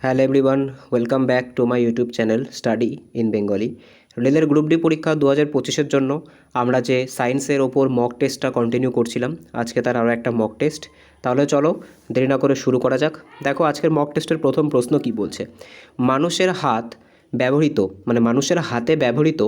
Hello everyone, welcome back to my YouTube channel study in Bengali. রেলের group D পরীক্ষা 2025-এর জন্য আমরা যে সায়েন্সের ওপর মক টেস্টটা কন্টিনিউ করছিলাম, আজকে তার আরও একটা মক টেস্ট। তাহলে চলো দেরি না করে শুরু করা যাক। দেখো আজকের মক টেস্টের প্রথম প্রশ্ন কি বলছে। মানুষের হাতে ব্যবহৃত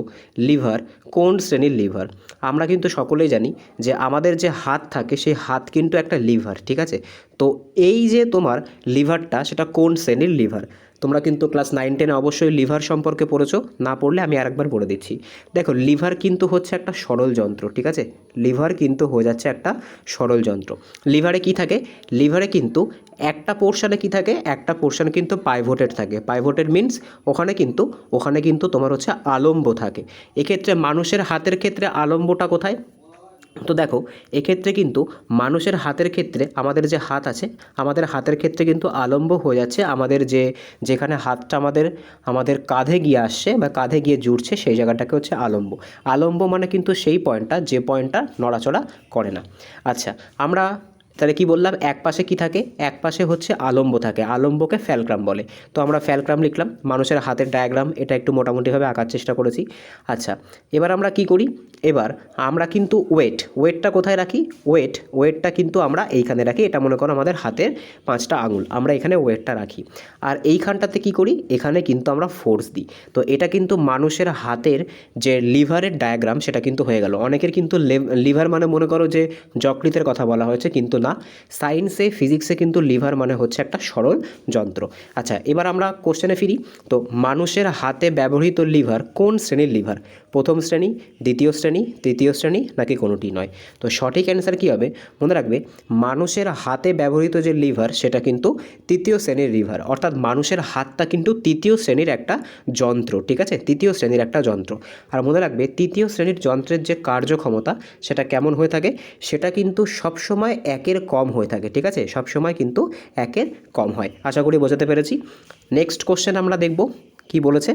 লিভার কোন শ্রেণীর লিভার? আমরা কিন্তু সকলেই জানি যে আমাদের যে হাত থাকে সেই হাত কিন্তু একটা লিভার, ঠিক আছে? তো এই যে তোমার লিভারটা সেটা কোন শ্রেণীর লিভার? তোমরা কিন্তু ক্লাস 9-10 অবশ্যই লিভার সম্পর্কে পড়েছো, না পড়লে আমি আরেকবার বলে দিচ্ছি। দেখো লিভার কিন্তু হচ্ছে একটা সরল যন্ত্র, ঠিক আছে? লিভার কিন্তু হয়ে যাচ্ছে একটা সরল যন্ত্র। লিভারে কি থাকে? লিভারে কিন্তু একটা পোর্শনে কি থাকে, একটা পোর্শন কিন্তু পাইভোটেড থাকে। পাইভোটেড মিন্স ওখানে কিন্তু তোমার হচ্ছে আলম্ব থাকে। এক্ষেত্রে মানুষের হাতের ক্ষেত্রে আলম্বটা কোথায়? তো দেখো এক্ষেত্রে কিন্তু মানুষের হাতের ক্ষেত্রে আমাদের যে হাত আছে, আমাদের হাতের ক্ষেত্রে কিন্তু আলম্ব হয়ে যাচ্ছে আমাদের যেখানে হাতটা আমাদের কাঁধে গিয়ে আসছে বা কাঁধে গিয়ে জুড়ছে, সেই জায়গাটাকে হচ্ছে আলম্ব। আলম্ব মানে কিন্তু সেই পয়েন্টটা যে পয়েন্টটা নড়াচড়া করে না। আচ্ছা, আমরা তাহলে কি বললাম, এক পাশে কি থাকে? এক পাশে হচ্ছে আলম্ব থাকে, আলম্বকে ফ্যালক্রাম বলে। তো আমরা ফ্যালক্রাম লিখলাম। মানুষের হাতের ডায়াগ্রাম এটা একটু মোটামুটিভাবে আঁকার চেষ্টা করেছি। আচ্ছা, এবার আমরা কি করি? এবার আমরা কিন্তু ওয়েটটা কোথায় রাখি? ওয়েটটা কিন্তু আমরা এইখানে রাখি। এটা মনে করো আমাদের হাতের 5টা আঙুল, আমরা এখানে ওয়েটটা রাখি। আর এইখানটাতে কি করি? এখানে কিন্তু আমরা ফোর্স দিই। তো এটা কিন্তু মানুষের হাতের যে লিভারের ডায়াগ্রাম সেটা কিন্তু হয়ে গেল। অনেকের কিন্তু লিভার মানে মনে করো যে যকৃতের কথা বলা হয়েছে, কিন্তু না, সায়েন্সে ফিজিক্সে কিন্তু লিভার মানে হচ্ছে একটা সরল যন্ত্র। আচ্ছা, এবার আমরা কোশ্চেনে ফিরি। তো মানুষের হাতে ব্যবহৃত লিভার কোন শ্রেণীর লিভার? প্রথম শ্রেণী, দ্বিতীয় শ্রেণী, তৃতীয় শ্রেণী, নাকি কোনোটি নয়? তো সঠিক অ্যান্সার কী হবে? মনে রাখবে, মানুষের হাতে ব্যবহৃত যে লিভার সেটা কিন্তু তৃতীয় শ্রেণীর লিভার। অর্থাৎ মানুষের হাতটা কিন্তু তৃতীয় শ্রেণীর একটা যন্ত্র, ঠিক আছে? তৃতীয় শ্রেণীর একটা যন্ত্র। আর মনে রাখবে, তৃতীয় শ্রেণীর যন্ত্রের যে কার্যক্ষমতা সেটা কেমন হয়ে থাকে? সেটা কিন্তু সবসময় একের কম হয়ে থাকে, ঠিক আছে? সবসময় কিন্তু একের কম হয়। আশা করি বোঝাতে পেরেছি। নেক্সট কোশ্চেন আমরা দেখব কি বলেছে।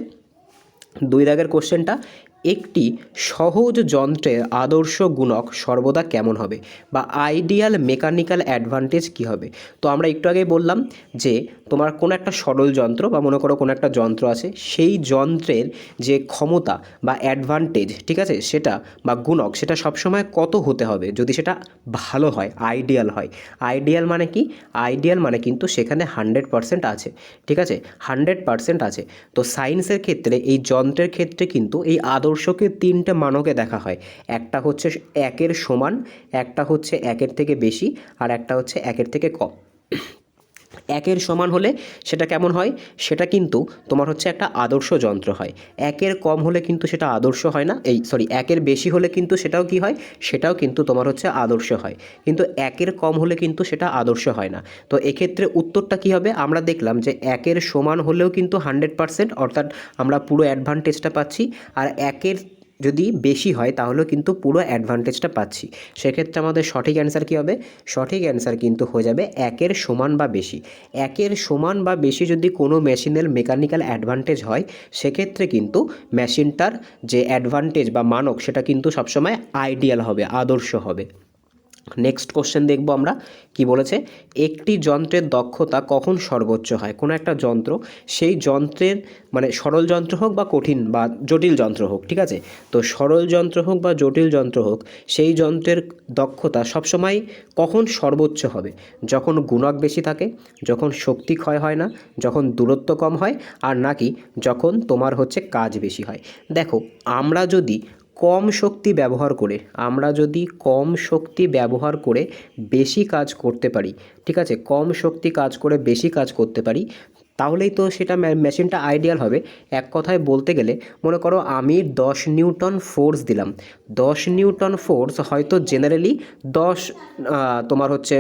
2 দাগের কোশ্চেনটা, একটি সহজ যন্ত্রের আদর্শ গুণক সর্বদা কেমন হবে, বা আইডিয়াল মেকানিক্যাল অ্যাডভান্টেজ কী হবে? তো আমরা একটু আগেই বললাম যে তোমার কোনো একটা সরল যন্ত্র বা মনে করো কোনো একটা যন্ত্র আছে, সেই যন্ত্রের যে ক্ষমতা বা অ্যাডভান্টেজ, ঠিক আছে, সেটা বা গুণক সেটা সবসময় কত হতে হবে যদি সেটা ভালো হয়, আইডিয়াল হয়। আইডিয়াল মানে কি? আইডিয়াল মানে কিন্তু সেখানে 100% আছে, ঠিক আছে? 100% আছে। তো সায়েন্সের ক্ষেত্রে এই যন্ত্রের ক্ষেত্রে কিন্তু এই আদর্শকে 3টে মানকে দেখা হয়। একটা হচ্ছে 1-এর সমান, একটা হচ্ছে 1-এর থেকে বেশি, আর একটা হচ্ছে 1-এর থেকে কম। 1-এর সমান হলে সেটা কেমন হয়? সেটা কিন্তু তোমার হচ্ছে একটা আদর্শ যন্ত্র হয়। 1-এর কম হলে কিন্তু সেটা আদর্শ হয় না। 1-এর বেশি হলে কিন্তু সেটাও কি হয়? সেটাও কিন্তু তোমার হচ্ছে আদর্শ হয়। কিন্তু 1-এর কম হলে কিন্তু সেটা আদর্শ হয় না। তো এক্ষেত্রে উত্তরটা কি হবে? আমরা দেখলাম যে 1-এর সমান হলেও কিন্তু 100%, অর্থাৎ আমরা পুরো অ্যাডভান্টেজটা পাচ্ছি। আর 1-এর যদি বেশি হয় তাহলেও কিন্তু পুরো অ্যাডভান্টেজটা পাচ্ছি। সেক্ষেত্রে আমাদের সঠিক অ্যান্সার কী হবে? সঠিক অ্যান্সার কিন্তু হয়ে যাবে 1-এর সমান বা বেশি। 1-এর সমান বা বেশি যদি কোনো মেশিনের মেকানিক্যাল অ্যাডভান্টেজ হয়, সেক্ষেত্রে কিন্তু মেশিনটার যে অ্যাডভান্টেজ বা মানক সেটা কিন্তু সবসময় আইডিয়াল হবে, আদর্শ হবে। নেক্সট কোশ্চেন দেখব আমরা কি বলেছে। একটি যন্ত্রের দক্ষতা কখন সর্বোচ্চ হয়? কোনো একটা যন্ত্র, সেই যন্ত্রের মানে সরল যন্ত্র হোক বা কঠিন বা জটিল যন্ত্র হোক, ঠিক আছে? তো সরল যন্ত্র হোক বা জটিল যন্ত্র হোক, সেই যন্ত্রের দক্ষতা সবসময় কখন সর্বোচ্চ হবে? যখন গুণক বেশি থাকে, যখন শক্তি ক্ষয় হয় না, যখন দূরত্ব কম হয়, আর নাকি যখন তোমার হচ্ছে কাজ বেশি হয়। দেখো আমরা যদি কম শক্তি ব্যবহার করে বেশি কাজ করতে পারি, ঠিক আছে, কম শক্তি কাজ করে বেশি কাজ করতে পারি, তাহলেই তো সেটা মেশিনটা আইডিয়াল হবে। এক কথায় বলতে গেলে মনে করো আমি 10 নিউটন ফোর্স দিলাম। 10 নিউটন ফোর্স হয়তো জেনারেলি 10 তোমার হচ্ছে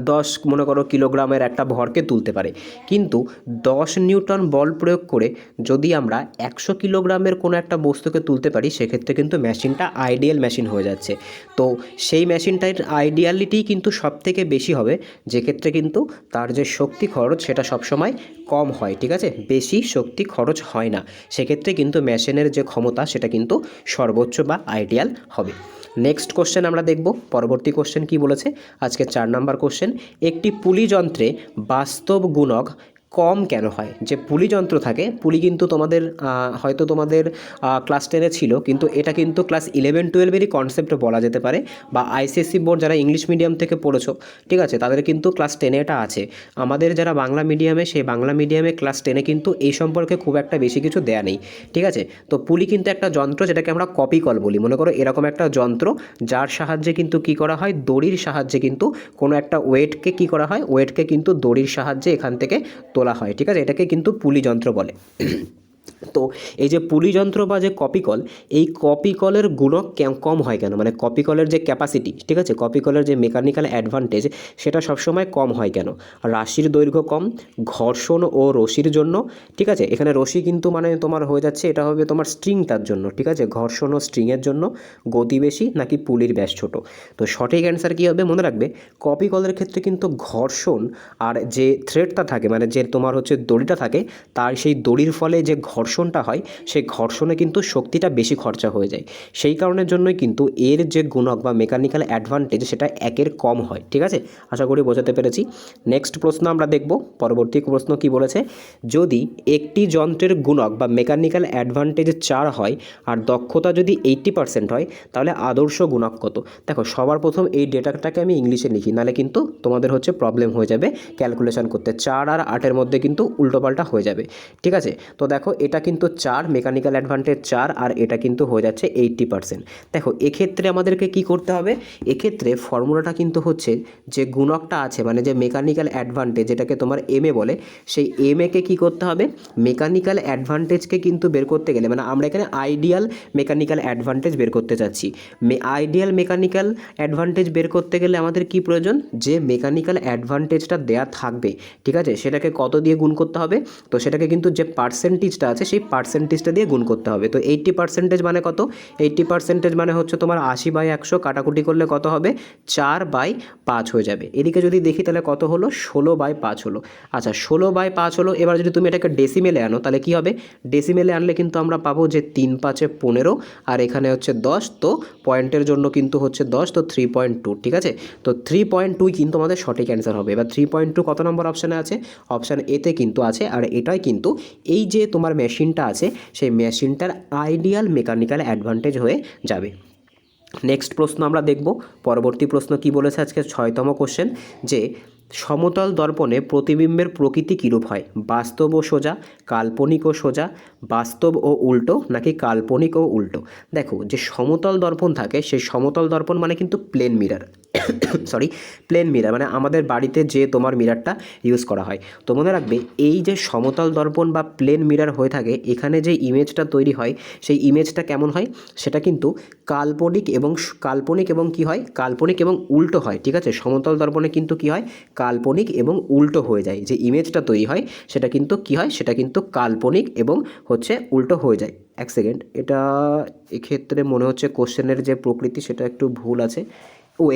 10 মনে করো কিলোগ্রামের একটা ভরকে তুলতে পারে, কিন্তু 10 নিউটন বল প্রয়োগ করে যদি আমরা 100 কিলোগ্রামের কোনো একটা বস্তুকে তুলতে পারি, সেক্ষেত্রে কিন্তু মেশিনটা আইডিয়াল মেশিন হয়ে যাচ্ছে। তো সেই মেশিনটার আইডিয়ালিটি কিন্তু সবথেকে বেশি হবে, যেক্ষেত্রে কিন্তু তার যে শক্তি খরচ সেটা সবসময় কম হয়, ঠিক আছে? বেশি শক্তি খরচ হয় না। সেক্ষেত্রে কিন্তু মেশিনের যে ক্ষমতা সেটা কিন্তু সর্বোচ্চ বা আইডিয়াল হবে। নেক্সট কোশ্চেন আমরা দেখব। পরবর্তী কোশ্চেন কি বলেছে? আজকে 4 নম্বর কোশ্চেন, একটি পুলি যন্ত্রে বাস্তব গুণক কম কেন হয়? যে পুলি যন্ত্র থাকে, পুলি কিন্তু তোমাদের হয়তো তোমাদের ক্লাস 10-এ ছিল, কিন্তু এটা কিন্তু ক্লাস 11-12-এরই কনসেপ্ট বলা যেতে পারে, বা আইসিএসসি বোর্ড যারা ইংলিশ মিডিয়াম থেকে পড়েছো, ঠিক আছে, তাদের কিন্তু ক্লাস 10-এ এটা আছে। আমাদের যারা বাংলা মিডিয়ামে, সেই বাংলা মিডিয়ামে ক্লাস 10-এ কিন্তু এই সম্পর্কে খুব একটা বেশি কিছু দেয়া নেই, ঠিক আছে। তো পুলি কিন্তু একটা যন্ত্র, যেটাকে আমরা কপি কল বলি। মনে করো এরকম একটা যন্ত্র, যার সাহায্যে কিন্তু কি করা হয়, দড়ির সাহায্যে কিন্তু কোনো একটা ওয়েটকে কি করা হয়, ওয়েটকে কিন্তু দড়ির সাহায্যে এখান থেকে তোলা হয়, ঠিক আছে। এটাকে কিন্তু পুলি যন্ত্র বলে। তো এই যে পুলি যন্ত্র বা যে কপি কল, এই কপি কলের গুণক কম হয় কেন? মানে কপি কলের যে ক্যাপাসিটি, ঠিক আছে, কপি কলের যে মেকানিক্যাল অ্যাডভান্টেজ, সেটা সবসময় কম হয় কেন? রাশির দৈর্ঘ্য কম, ঘর্ষণ ও রশির জন্য, ঠিক আছে। এখানে রশি কিন্তু মানে তোমার হয়ে যাচ্ছে, এটা হবে তোমার স্ট্রিংটার জন্য, ঠিক আছে। ঘর্ষণ ও স্ট্রিংয়ের জন্য গতি বেশি, নাকি পুলির ব্যাস ছোট? তো সঠিক অ্যান্সার কী হবে? মনে রাখবে, কপি কলের ক্ষেত্রে কিন্তু ঘর্ষণ আর যে থ্রেডটা থাকে, মানে যে তোমার হচ্ছে দড়িটা থাকে, তার সেই দড়ির ফলে যে ঘর্ষণটা হয়, সেই ঘর্ষণে কিন্তু শক্তিটা বেশি খরচা হয়ে যায়। সেই কারণের জন্যই কিন্তু এর যে গুণক বা মেকানিক্যাল অ্যাডভান্টেজ, সেটা একের কম হয়, ঠিক আছে। আশা করি বোঝাতে পেরেছি। নেক্সট প্রশ্ন আমরা দেখব। পরবর্তী প্রশ্ন কি বলেছে, যদি একটি যন্ত্রের গুণক বা মেকানিক্যাল অ্যাডভান্টেজ 4 হয় আর দক্ষতা যদি 80% হয়, তাহলে আদর্শ গুণক কত? দেখো, সবার প্রথম এই ডেটাটাকে আমি ইংলিশে লিখি, নাহলে কিন্তু তোমাদের হচ্ছে প্রবলেম হয়ে যাবে ক্যালকুলেশন করতে। 4 আর 8-এর মধ্যে কিন্তু উল্টোপাল্টা হয়ে যাবে, ঠিক আছে। তো দেখো, এটা কিন্তু 4, মেকানিক্যাল অ্যাডভান্টেজ 4, আর এটা কিন্তু হয়ে যাচ্ছে 80%। দেখো, এক্ষেত্রে আমাদেরকে কি করতে হবে? এক্ষেত্রে ফর্মুলাটা কিন্তু হচ্ছে, যে গুণকটা আছে, মানে যে মেকানিক্যাল অ্যাডভান্টেজ, যেটাকে তোমার এমএ বলে, সেই এমএকে কি করতে হবে? মেকানিক্যাল অ্যাডভান্টেজকে কিন্তু বের করতে গেলে, মানে আমরা এখানে আইডিয়াল মেকানিক্যাল অ্যাডভান্টেজ বের করতে চাচ্ছি। আইডিয়াল মেকানিক্যাল অ্যাডভান্টেজ বের করতে গেলে আমাদের কি প্রয়োজন? যে মেকানিক্যাল অ্যাডভান্টেজটা দেয়া থাকবে, ঠিক আছে, সেটাকে কত দিয়ে গুণ করতে হবে? তো সেটাকে কিন্তু যে পার্সেন্টেজটা আছে, সেই পার্সেন্টেজটা দিয়ে গুণ করতে হবে। তো 80% মানে কত? 80% মানে হচ্ছে তোমার 80/100, কাটাকুটি করলে কত হবে? 4/5 হয়ে যাবে। এদিকে যদি দেখি, তাহলে কত হলো? 16/5 হলো। আচ্ছা, 16/5 হলো। এবার যদি তুমি এটাকে ডেসিমেলে আনো, তাহলে কি হবে? ডেসিমেলে আনলে কিন্তু আমরা পাবো যে 3×5 = 15, আর এখানে হচ্ছে 10, তো পয়েন্টের জন্য কিন্তু হচ্ছে 10, তো 3.2, ঠিক আছে। তো 3.2 কিন্তু আমাদের সঠিক অ্যান্সার হবে। এবার 3.2 কত নম্বর অপশানে আছে? অপশান এতে কিন্তু আছে, আর এটাই কিন্তু এই যে তোমার মেশিনটা আছে, সেই মেশিনটার আইডিয়াল মেকানিক্যাল অ্যাডভান্টেজ হয়ে যাবে। নেক্সট প্রশ্ন আমরা দেখব। পরবর্তী প্রশ্ন কি বলেছে আজকে 6তম কোশ্চেন, যে সমতল দর্পণে প্রতিবিম্বের প্রকৃতি কীরূপ হয়? বাস্তব ও সোজা, কাল্পনিক ও সোজা, বাস্তব ও উল্টো, নাকি কাল্পনিক ও উল্টো? দেখো, যে সমতল দর্পণ থাকে, সেই সমতল দর্পণ মানে কিন্তু plane mirror, sorry, plane mirror মানে আমাদের বাড়িতে যে তোমার মিরারটা ইউজ করা হয়। তো মনে রাখবে, এই যে সমতল দর্পণ বা প্লেন মিরার হয়ে থাকে, এখানে যে ইমেজটা তৈরি হয়, সেই ইমেজটা কেমন হয়? সেটা কিন্তু কাল্পনিক এবং কি হয়? কাল্পনিক এবং উল্টো হয়, ঠিক আছে। সমতল দর্পণে কিন্তু কি হয়? কাল্পনিক এবং উল্টো হয়ে যায়। যে ইমেজটা তৈরি হয়, সেটা কিন্তু কি হয়? সেটা কিন্তু কাল্পনিক এবং হচ্ছে উল্টো হয়ে যায়। এক সেকেন্ড, এটা এক্ষেত্রে মনে হচ্ছে কোশ্চেনের যে প্রকৃতি, সেটা একটু ভুল আছে।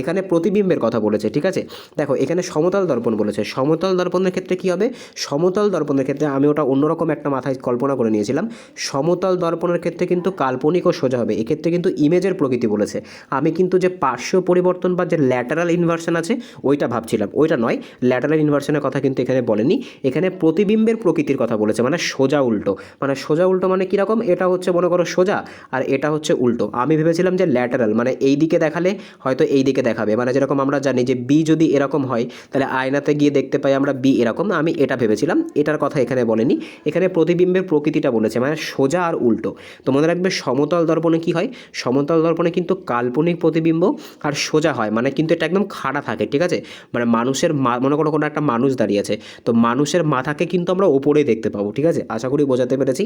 এখানে প্রতিবিম্বের কথা বলেছে, ঠিক আছে। দেখো, এখানে সমতল দর্পণ বলেছে। সমতল দর্পণের ক্ষেত্রে কি হবে? সমতল দর্পণের ক্ষেত্রে আমি ওটা অন্যরকম একটা মাথায় কল্পনা করে নিয়েছিলাম। সমতল দর্পণের ক্ষেত্রে কিন্তু কাল্পনিক ও সোজা হবে। এক্ষেত্রে কিন্তু ইমেজের প্রকৃতি বলেছে। আমি কিন্তু যে পার্শ্ব পরিবর্তন বা যে ল্যাটারাল ইনভার্সন আছে, ওইটা ভাবছিলাম। ওইটা নয়, ল্যাটারাল ইনভার্সনের কথা কিন্তু এখানে বলেনি। এখানে প্রতিবিম্বের প্রকৃতির কথা বলেছে, মানে সোজা উল্টো। মানে সোজা উল্টো মানে কীরকম? এটা হচ্ছে মনে করো সোজা, আর এটা হচ্ছে উল্টো। আমি ভেবেছিলাম যে ল্যাটারাল মানে এই দিকে দেখালে হয়তো এই দিকে দেখাবে, মানে যেরকম আমরা জানি যে বি যদি এরকম হয়, তাহলে আয়নাতে গিয়ে দেখতে পাই আমরা বি এরকম। আমি এটা ভেবেছিলাম, এটার কথা এখানে বলেনি। এখানে প্রতিবিম্বের প্রকৃতিটা বলেছে, মানে সোজা আর উল্টো। তো মনে রাখবে, সমতল দর্পণে কি হয়? সমতল দর্পণে কিন্তু কাল্পনিক প্রতিবিম্ব আর সোজা হয়, মানে কিন্তু এটা একদম খাড়া থাকে, ঠিক আছে। মানে মানুষের মনে করো কোনো একটা মানুষ দাঁড়িয়ে আছে, তো মানুষের মাথাকে কিন্তু আমরা ওপরেই দেখতে পাবো, ঠিক আছে। আশা করি বোঝাতে পেরেছি।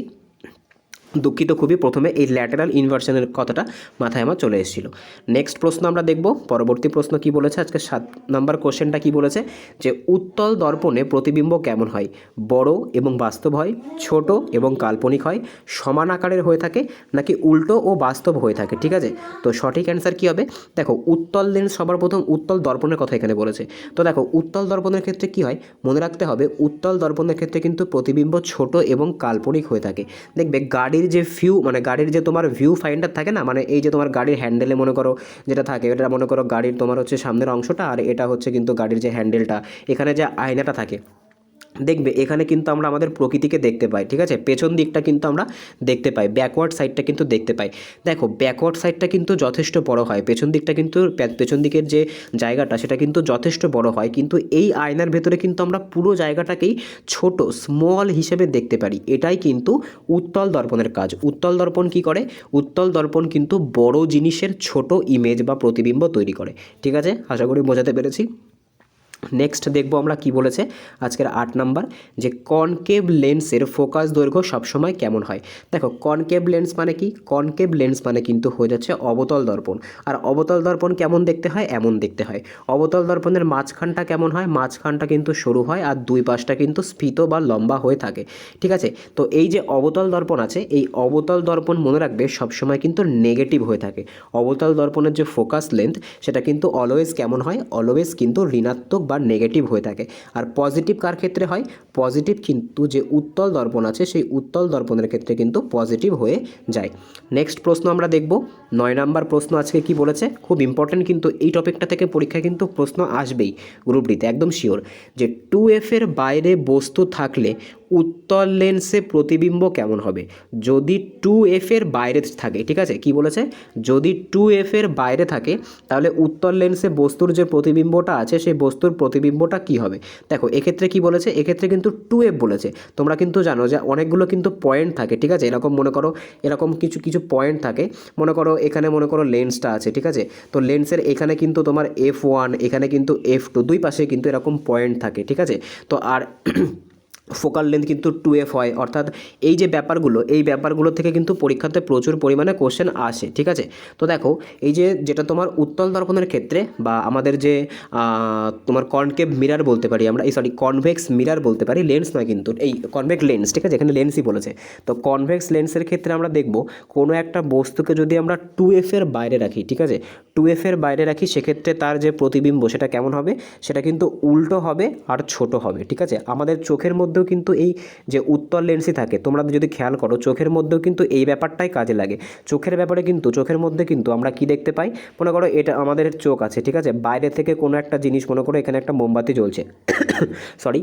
দুঃখিত খুবই, প্রথমে এই ল্যাটারাল ইনভার্সনের কথাটা মাথায় আমার চলে এসেছিল। নেক্সট প্রশ্ন আমরা দেখব। পরবর্তী প্রশ্ন কি বলেছে আজকে 7 নম্বর কোশ্চেনটা কি বলেছে, যে উত্তল দর্পণে প্রতিবিম্ব কেমন হয়? বড় এবং বাস্তব হয়, ছোট এবং কাল্পনিক হয়, সমান আকারের হয়ে থাকে, নাকি উল্টো ও বাস্তব হয়ে থাকে, ঠিক আছে। তো সঠিক অ্যান্সার কি হবে? দেখো, উত্তল লেন্স, সবার প্রথম উত্তল দর্পণের কথা এখানে বলেছে। তো দেখো, উত্তল দর্পণের ক্ষেত্রে কি হয় মনে রাখতে হবে, উত্তল দর্পণের ক্ষেত্রে কিন্তু প্রতিবিম্ব ছোট এবং কাল্পনিক হয়ে থাকে। দেখবে, গাড়ির যে গাড়ির যে তোমার ভিউ ফাইন্ডার থাকে না, মানে এই যে তোমার গাড়ির হ্যান্ডেলে মনে করো যেটা থাকে, এটা মনে করো গাড়ির তোমার হচ্ছে সামনের অংশটা, আর এটা হচ্ছে কিন্তু গাড়ির যে হ্যান্ডেলটা, এখানে যে আয়নাটা থাকে, দেখবে এখানে কিন্তু আমরা আমাদের প্রকৃতিকে দেখতে পাই, ঠিক আছে, পেছন দিকটা কিন্তু আমরা দেখতে পাই, ব্যাকওয়ার্ড সাইডটা কিন্তু দেখতে পাই। দেখো ব্যাকওয়ার্ড সাইডটা কিন্তু যথেষ্ট বড় হয়, পেছন দিকটা কিন্তু পেছন দিকের যে জায়গাটা সেটা কিন্তু যথেষ্ট বড় হয়, কিন্তু এই আয়নার ভেতরে কিন্তু আমরা পুরো জায়গাটাকেই ছোট স্মল হিসেবে দেখতে পারি। এটাই কিন্তু উত্তল দর্পণের কাজ। উত্তল দর্পণ কি করে? উত্তল দর্পণ কিন্তু বড় জিনিসের ছোট ইমেজ বা প্রতিবিম্ব তৈরি করে। ঠিক আছে, আশা করি বোঝাতে পেরেছি। নেক্সট দেখব আমরা কি বলেছে আজকের 8 নাম্বার, যে কনকেভ লেন্সের ফোকাস দৈর্ঘ্য সবসময় কেমন হয়। দেখো কনকেভ লেন্স মানে কি? কনকেভ লেন্স মানে কিন্তু হয়ে যাচ্ছে অবতল দর্পণ। আর অবতল দর্পণ কেমন দেখতে হয়? এমন দেখতে হয়। অবতল দর্পণের মাঝখানটা কেমন হয়? মাঝখানটা কিন্তু সরু হয় আর দুই পাশটা কিন্তু স্ফীত বা লম্বা হয়ে থাকে। ঠিক আছে, তো এই যে অবতল দর্পণ আছে, এই অবতল দর্পণ মনে রাখবে সবসময় কিন্তু নেগেটিভ হয়ে থাকে। অবতল দর্পণের যে ফোকাস লেন্থ সেটা কিন্তু অলওয়েজ কেমন হয়? অলওয়েজ কিন্তু ঋণাত্মক বা নেগেটিভ হয়ে থাকে। আর পজিটিভ কার ক্ষেত্রে হয়? পজিটিভ কিন্তু যে উত্তল দর্পণ আছে সেই উত্তল দর্পণের ক্ষেত্রে কিন্তু পজিটিভ হয়ে যায়। নেক্সট প্রশ্ন আমরা দেখব 9 নাম্বার প্রশ্ন আজকে কি বলেছে, খুব ইম্পর্টেন্ট কিন্তু এই টপিকটা থেকে পরীক্ষায় কিন্তু প্রশ্ন আসবেই গ্রুপ ডিতে, একদম শিওর, যে 2F এর বাইরে বস্তু থাকলে উত্তল লেন্সে প্রতিবিম্ব কেমন হবে। যদি 2F এর বাইরে থাকে, ঠিক আছে, কি বলেছে, যদি 2F এর বাইরে থাকে তাহলে উত্তল লেন্সে বস্তুর যে প্রতিবিম্বটা আছে সেই বস্তুর প্রতিবিম্বটা কি হবে। দেখো এক্ষেত্রে কি বলেছে, এক্ষেত্রে কিন্তু 2F বলেছে। তোমরা কিন্তু জানো যে অনেকগুলো কিন্তু পয়েন্ট থাকে, ঠিক আছে, এরকম মনে করো এরকম কিছু কিছু পয়েন্ট থাকে, মনে করো এখানে মনে করো লেন্সটা আছে, ঠিক আছে, তো লেন্সের এখানে কিন্তু তোমার F1, এখানে কিন্তু F2, দুই পাশে কিন্তু এরকম পয়েন্ট থাকে, ঠিক আছে, তো আর ফোকাল লেন্থ কিন্তু 2F হয়। অর্থাৎ এই যে ব্যাপারগুলো, এই ব্যাপারগুলো থেকে কিন্তু পরীক্ষাতে প্রচুর পরিমাণে কোশ্চেন আসে। ঠিক আছে, তো দেখো এই যে যেটা তোমার উত্তল দর্পণের ক্ষেত্রে বা আমাদের যে তোমার কনকেভ মিরার বলতে পারি আমরা, এই সরি কনভেক্স মিরার বলতে পারি, লেন্স নয় কিন্তু, এই কনভেক্স লেন্স, ঠিক আছে, এখানে লেন্সই বলেছে। তো কনভেক্স লেন্সের ক্ষেত্রে আমরা দেখব কোনো একটা বস্তুকে যদি আমরা 2F এর বাইরে রাখি, ঠিক আছে, 2F এর বাইরে রাখি, সেক্ষেত্রে তার যে প্রতিবিম্ব সেটা কেমন হবে, সেটা কিন্তু উল্টো হবে আর ছোট হবে। ঠিক আছে, আমাদের চোখের মধ্যেও কিন্তু এই যে উত্তল লেন্সই থাকে, তোমরা যদি খেয়াল করো চোখের মধ্যেও কিন্তু এই ব্যাপারটাই কাজে লাগে। চোখের ব্যাপারে কিন্তু চোখের মধ্যে কিন্তু আমরা কি দেখতে পাই, মনে করো এটা আমাদের চোখ আছে, ঠিক আছে, বাইরে থেকে কোনো একটা জিনিস, মনে করো এখানে একটা মোমবাতি জ্বলছে সরি,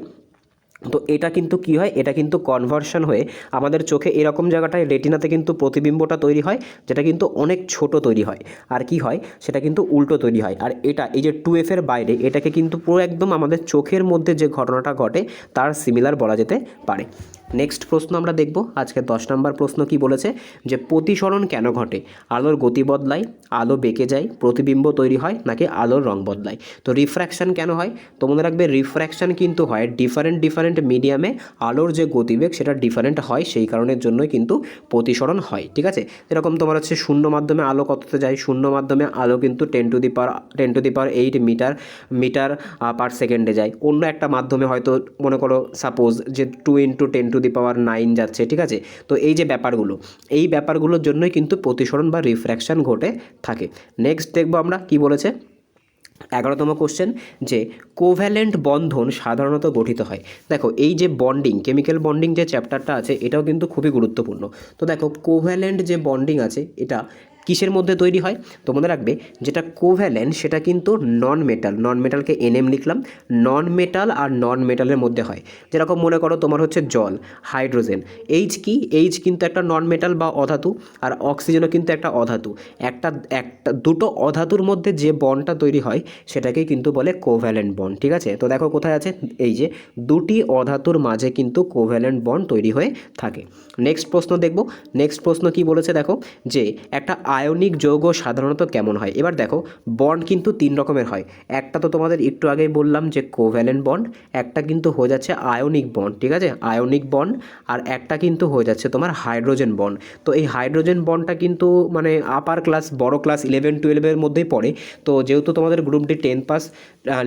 তো এটা কিন্তু কি হয়, এটা কিন্তু কনভার্সন হয়ে আমাদের চোখে এরকম জায়গাটায় রেটিনাতে কিন্তু প্রতিবিম্বটা তৈরি হয়, যেটা কিন্তু অনেক ছোট তৈরি হয়। আর কি হয়, সেটা কিন্তু উল্টো তৈরি হয়। আর এটা এই যে 2F এর বাইরে, এটাকে কিন্তু পুরো একদম আমাদের চোখের মধ্যে যে ঘটনাটা ঘটে তার সিমিলার বলা যেতে পারে। নেক্সট প্রশ্ন আমরা দেখব আজকে 10 নম্বর প্রশ্ন কি বলেছে, যে প্রতিসরণ কেন ঘটে। আলোর গতি বদলায়, আলো বেঁকে যায়, প্রতিবিম্ব তৈরি হয়, নাকি আলোর রং বদলায়। তো রিফ্র্যাকশন কেন হয়, তো মনে রাখবে রিফ্র্যাকশন কিন্তু হয় ডিফারেন্ট মিডিয়ামে আলোর যে গতিবেগ সেটা ডিফারেন্ট হয়, সেই কারণের জন্যই কিন্তু প্রতিসরণ হয়। ঠিক আছে, এরকম তোমার হচ্ছে শূন্য মাধ্যমে আলো কততে যায়, শূন্য মাধ্যমে আলো কিন্তু 10⁸ মিটার পার সেকেন্ডে যায়। অন্য একটা মাধ্যমে হয়তো মনে করো সাপোজ যে 2 × 10⁹ যাচ্ছে, ঠিক আছে, তো এই যে ব্যাপারগুলো, এই ব্যাপারগুলোর জন্যই কিন্তু প্রতিসরণ বা রিফ্র্যাকশন ঘটে থাকে। নেক্সট দেখবো আমরা কি বলেছে 11তম কোশ্চেন, যে কোভ্যালেন্ট বন্ধন সাধারণত গঠিত হয়। দেখো এই যে বন্ডিং, কেমিক্যাল বন্ডিং যে চ্যাপ্টারটা আছে এটাও কিন্তু খুবই গুরুত্বপূর্ণ। তো দেখো কোভ্যালেন্ট যে বন্ডিং আছে এটা কিসের মধ্যে তৈরি হয়, তো মনে রাখবে যেটা কোভ্যালেন্ট সেটা কিন্তু নন মেটালকে NM লিখলাম, নন মেটাল আর নন মেটালের মধ্যে হয়। যেরকম মনে করো তোমার হচ্ছে জল, হাইড্রোজেন, এইচ কিন্তু একটা নন মেটাল বা অধাতু, আর অক্সিজেনও কিন্তু একটা অধাতু। একটা দুটো অধাতুর মধ্যে যে বন্ডটা তৈরি হয় সেটাকেই কিন্তু বলে কোভ্যালেন্ট বন্ড। ঠিক আছে, তো দেখো কোথায় আছে, এই যে দুটি অধাতুর মাঝে কিন্তু কোভ্যালেন্ট বন্ড তৈরি হয়ে থাকে। নেক্সট প্রশ্ন দেখব, নেক্সট প্রশ্ন কি বলেছে দেখো, যে একটা আয়নিক যৌগ সাধারণত কেমন হয়। এবার দেখো বন্ড কিন্তু 3 রকমের হয়, একটা তো তোমাদের একটু আগেই বললাম যে কোভ্যালেন্ট বন্ড, একটা কিন্তু হয়ে যাচ্ছে আয়নিক বন্ড, ঠিক আছে, আয়নিক বন্ড, আর একটা কিন্তু হয়ে যাচ্ছে তোমার হাইড্রোজেন বন্ড। তো এই হাইড্রোজেন বন্ডটা কিন্তু মানে আপার ক্লাস, বড় ক্লাস 11-12 মধ্যেই পড়ে। তো যেহেতু তোমাদের গ্রুপটি 10 পাস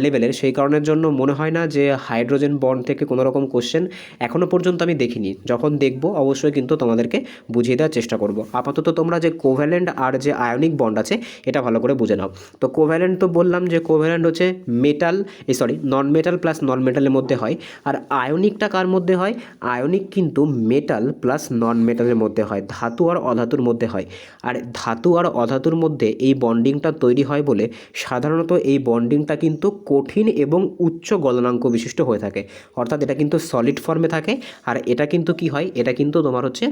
লেভেলের, সেই কারণের জন্য মনে হয় না যে হাইড্রোজেন বন্ড থেকে কোনো রকম কোশ্চেন এখনও পর্যন্ত আমি দেখিনি। যখন দেখব অবশ্যই কিন্তু তোমাদেরকে বুঝিয়ে দেওয়ার চেষ্টা করব। আপাতত তোমরা যে কোভ্যালেন্ট আর যে আয়নিক বন্ড আছে এটা ভালো করে বুঝে নাও। তো কোভ্যালেন্ট তো বললাম যে কোভ্যালেন্ট হচ্ছে metal non metal plus non মেটালের মধ্যে হয়। আর আয়নিকটা কার মধ্যে হয়? আয়নিক কিন্তু মেটাল প্লাস নন মেটালের মধ্যে হয়, ধাতু আর অধাতুর মধ্যে হয়। আর ধাতু আর অধাতুর মধ্যে এই বন্ডিংটা তৈরি হয় বলে সাধারণত এই বন্ডিংটা কিন্তু কঠিন এবং উচ্চ গলনাঙ্ক বিশিষ্ট হয়ে থাকে, অর্থাৎ এটা কিন্তু সলিড ফর্মে থাকে। আর এটা কিন্তু কি হয়, এটা কিন্তু তোমার হচ্ছে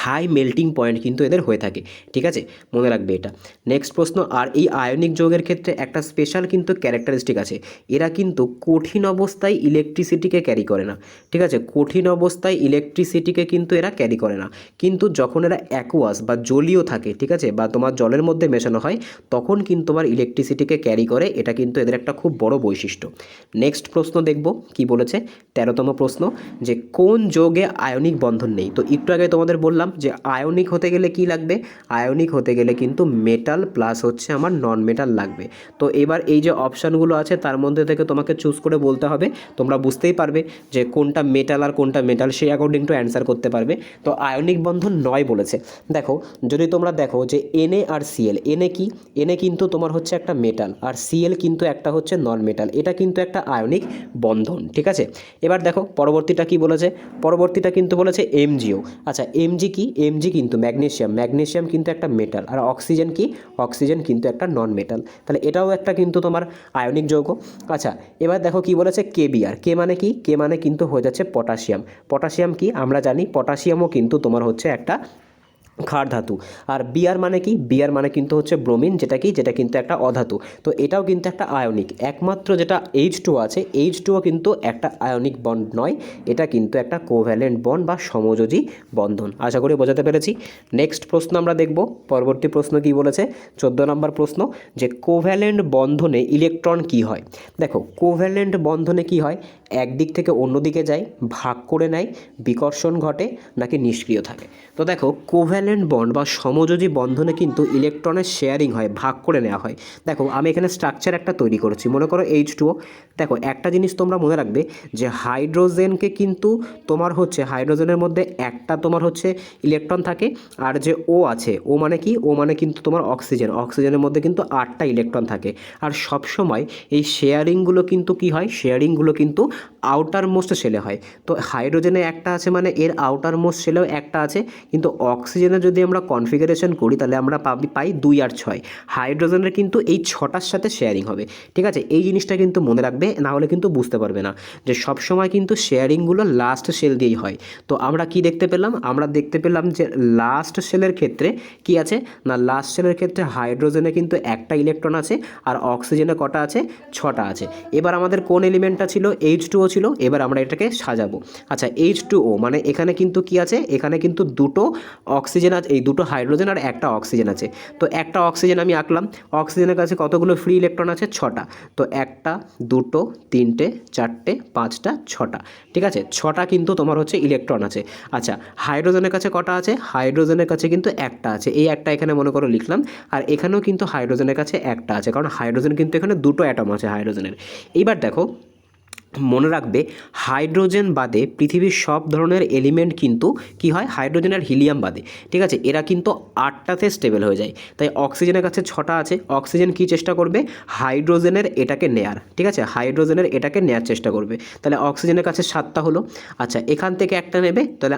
হাই মেল্টিং পয়েন্ট কিন্তু এদের হয়ে থাকে, ঠিক আছে, মনে রাখবে এটা। নেক্সট প্রশ্ন, আর এই আয়নিক যৌগের ক্ষেত্রে একটা স্পেশাল কিন্তু ক্যারেক্টারিস্টিক আছে, এরা কিন্তু কঠিন অবস্থায় ইলেকট্রিসিটিকে ক্যারি করে না, ঠিক আছে, কঠিন অবস্থায় ইলেকট্রিসিটিকে কিন্তু এরা ক্যারি করে না, কিন্তু যখন এরা অ্যাকুয়াস বা জলীয় থাকে, ঠিক আছে, বা তোমার জলের মধ্যে মেশানো হয় তখন কিন্তু তোমার ইলেকট্রিসিটিকে ক্যারি করে, এটা কিন্তু এদের একটা খুব বড় বৈশিষ্ট্য। নেক্সট প্রশ্ন দেখব কি বলেছে, 13তম প্রশ্ন, যে কোন যৌগে আয়নিক বন্ধন নেই। তো একটু আগে তোমাদের বললাম যে আয়নিক হতে গেলে কি লাগবে, আয়নিক হতে গেলে কিন্তু মেটাল প্লাস হচ্ছে আমার নন মেটাল লাগবে। তো এবার এই যে অপশানগুলো আছে তার মধ্যে থেকে তোমাকে চুজ করে বলতে হবে, তোমরা বুঝতেই পারবে যে কোনটা মেটাল আর কোনটা মেটাল, সেই অ্যাকর্ডিং টু অ্যান্সার করতে পারবে। তো আয়নিক বন্ধন 9 বলেছে। দেখো যদি তোমরা দেখো যে Na আর Cl, Na কি, Na কিন্তু তোমার হচ্ছে একটা মেটাল আর Cl কিন্তু একটা হচ্ছে নন মেটাল, এটা কিন্তু একটা আয়নিক বন্ধন, ঠিক আছে। এবার দেখো পরবর্তীটা কি বলেছে, পরবর্তীটা কিন্তু বলেছে MgO। আচ্ছা Mg কি, Mg কিন্তু ম্যাগনেসিয়াম, ম্যাগনেসিয়াম কিন্তু একটা মেটাল, আর অক্সিজেন কি, অক্সিজেন কিন্তু একটা নন মেটাল, তাহলে এটাও একটা কিন্তু তোমার আয়নিক যৌগ। আচ্ছা এবার দেখো কি বলেছে Kbr, কে মানে কি, কে মানে কিন্তু হয়ে যাচ্ছে পটাশিয়াম, পটাশিয়াম কি আমরা জানি পটাশিয়ামও কিন্তু তোমার হচ্ছে একটা ক্ষার ধাতু। আর বিআর মানে কি, বিআর মানে কিন্তু হচ্ছে ব্রোমিন, যেটা কি, যেটা কিন্তু একটা অধাতু, তো এটাও কিন্তু একটা আয়নিক। একমাত্র যেটা H2 আছে, H2ও কিন্তু একটা আয়নিক বন্ড নয়, এটা কিন্তু একটা কোভ্যালেন্ট বন্ড বা সমযোজী বন্ধন। আশা করি বোঝাতে পেরেছি। নেক্সট প্রশ্ন আমরা দেখব, পরবর্তী প্রশ্ন কি বলেছে, 14 নম্বর প্রশ্ন, যে কোভ্যালেন্ট বন্ধনে ইলেকট্রন কি হয়। দেখো কোভ্যালেন্ট বন্ধনে কি হয়, একদিক থেকে অন্য দিকে যায়, ভাগ করে নেয়, বিকর্ষণ ঘটে, নাকি নিষ্ক্রিয় থাকে। তো দেখো কোভ্যালেন্ট বন্ড বা সমযোজী বন্ধনে কিন্তু ইলেকট্রনের শেয়ারিং হয়, ভাগ করে নেওয়া হয়। দেখো আমি এখানে স্ট্রাকচার একটা তৈরি করেছি, মনে করো H2O। দেখো একটা জিনিস তোমরা মনে রাখবে যে হাইড্রোজেনকে কিন্তু তোমার হচ্ছে হাইড্রোজেনের মধ্যে একটা তোমার হচ্ছে ইলেকট্রন থাকে, আর যে ও আছে, ও মানে কি, ও মানে কিন্তু তোমার অক্সিজেন, অক্সিজেনের মধ্যে কিন্তু 8টা ইলেকট্রন থাকে। আর সব সময় এই শেয়ারিংগুলো কিন্তু কি হয়, শেয়ারিংগুলো কিন্তু আউটার মোস্ট শেলে হয়। তো হাইড্রোজেনে একটা আছে মানে এর আউটার মোস্ট শেলেও একটা আছে, কিন্তু অক্সিজেনে যদি আমরা কনফিগারেশন করি তাহলে আমরা পাই 2 আর 6, হাইড্রোজেনের কিন্তু এই 6টার সাথে শেয়ারিং হবে, ঠিক আছে। এই জিনিসটা কিন্তু মনে রাখবে, না হলে কিন্তু বুঝতে পারবে না যে সব সময় কিন্তু শেয়ারিংগুলো লাস্ট শেল দিয়েই হয়। তো আমরা কি দেখতে পেলাম, আমরা দেখতে পেলাম যে লাস্ট শেলের ক্ষেত্রে কি আছে না, লাস্ট শেলের ক্ষেত্রে হাইড্রোজেনে কিন্তু একটা ইলেকট্রন আছে, আর অক্সিজেনে কটা আছে, 6টা আছে। এবার আমাদের কোন এলিমেন্টটা ছিল, H2O ছিল, এবার আমরা এটাকে সাজাবো। আচ্ছা H2O মানে এখানে কিন্তু কি আছে, এখানে কিন্তু দুটো অক্সিজেন আছে, এই দুটো হাইড্রোজেন আর একটা অক্সিজেন আছে। তো একটা অক্সিজেন আমি আঁকলাম, অক্সিজেনের কাছে কতগুলো ফ্রি ইলেকট্রন আছে, 6টা। তো 1টা 2টো 3টে 4টে 5টা 6টা, ঠিক আছে, 6টা কিন্তু তোমার হচ্ছে ইলেকট্রন আছে। আচ্ছা হাইড্রোজেনের কাছে কটা আছে, হাইড্রোজেনের কাছে কিন্তু একটা আছে, এই একটা এখানে মনে করো লিখলাম, আর এখানেও কিন্তু হাইড্রোজেনের কাছে একটা আছে, কারণ হাইড্রোজেন কিন্তু এখানে দুটো অ্যাটম আছে হাইড্রোজেনের। এইবার দেখো মনে রাখবে হাইড্রোজেন বাদে পৃথিবীর সব ধরনের এলিমেন্ট কিন্তু কি হয়, হাইড্রোজেন আর হিলিয়াম বাদে, ঠিক আছে, এরা কিন্তু 8টাতে স্টেবল হয়ে যায়। তাই অক্সিজেনের কাছে 6টা আছে, অক্সিজেন কি চেষ্টা করবে, হাইড্রোজেনের এটাকে নেয়ার, ঠিক আছে, হাইড্রোজেনের এটাকে নেয়ার চেষ্টা করবে, তাহলে অক্সিজেনের কাছে 7টা হলো। আচ্ছা এখান থেকে একটা নেবে, তাহলে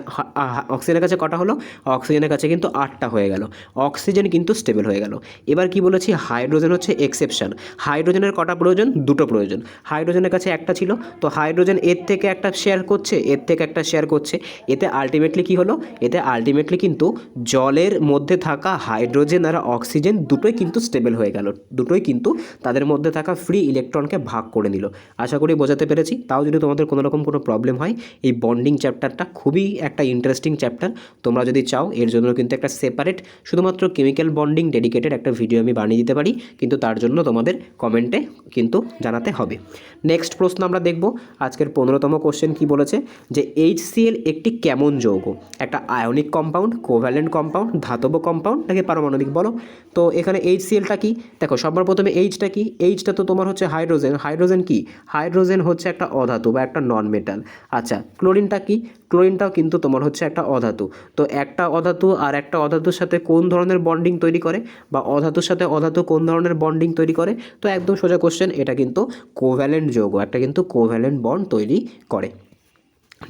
অক্সিজেনের কাছে কটা হলো, অক্সিজেনের কাছে কিন্তু 8টা হয়ে গেল, অক্সিজেন কিন্তু স্টেবল হয়ে গেল। এবার কি বলেছি, হাইড্রোজেন হচ্ছে এক্সেপশন, হাইড্রোজেনের কটা প্রয়োজন, দুটো প্রয়োজন, হাইড্রোজেনের কাছে একটা ছিল, তো হাইড্রোজেন এর থেকে একটা শেয়ার করছে, এর থেকে একটা শেয়ার করছে, এতে আলটিমেটলি কি হলো, এতে আলটিমেটলি কিন্তু জলের মধ্যে থাকা হাইড্রোজেন আর অক্সিজেন দুটোই কিন্তু স্টেবল হয়ে গেল, দুটোই কিন্তু তাদের মধ্যে থাকা ফ্রি ইলেকট্রনকে ভাগ করে নিল। আশা করি বোঝাতে পেরেছি। তাও যদি তোমাদের কোনো রকম কোনো প্রবলেম হয়, এই বন্ডিং চ্যাপ্টারটা খুবই একটা ইন্টারেস্টিং চ্যাপ্টার, তোমরা যদি চাও এর জন্য কিন্তু একটা সেপারেট শুধুমাত্র কেমিক্যাল বন্ডিং ডেডিকেটেড একটা ভিডিও আমি বানিয়ে দিতে পারি, কিন্তু তার জন্য তোমাদের কমেন্টে কিন্তু জানাতে হবে। নেক্সট প্রশ্ন আমরা দেখব, আজকের 15তম কোশ্চেন কি বলেছে, যে HCl একটি কেমন যৌগ, একটা আয়নিক কম্পাউন্ড, কোভ্যালেন্ট কম্পাউন্ড, ধাতব কম্পাউন্ড, নাকি পারমাণবিক, বলো। তো এখানে HClটা কি, দেখো সবার প্রথমে এইচটা কি, এইচটা তো তোমার হচ্ছে হাইড্রোজেন, হাইড্রোজেন কি, হাইড্রোজেন হচ্ছে একটা অধাতু বা একটা নন মেটাল। আচ্ছা ক্লোরিনটা কি, ক্লোরিনটাও কিন্তু তোমার হচ্ছে একটা অধাতু। তো একটা অধাতু আর একটা অধাতুর সাথে কোন ধরনের বন্ডিং তৈরি করে, বা অধাতুর সাথে অধাতু কোন ধরনের বন্ডিং তৈরি করে? তো একদম সোজা কোশ্চেন, এটা কিন্তু কোভ্যালেন্ট যৌগ, একটা কিন্তু কোভ্যালেন্ট বন্ড তৈরি করে।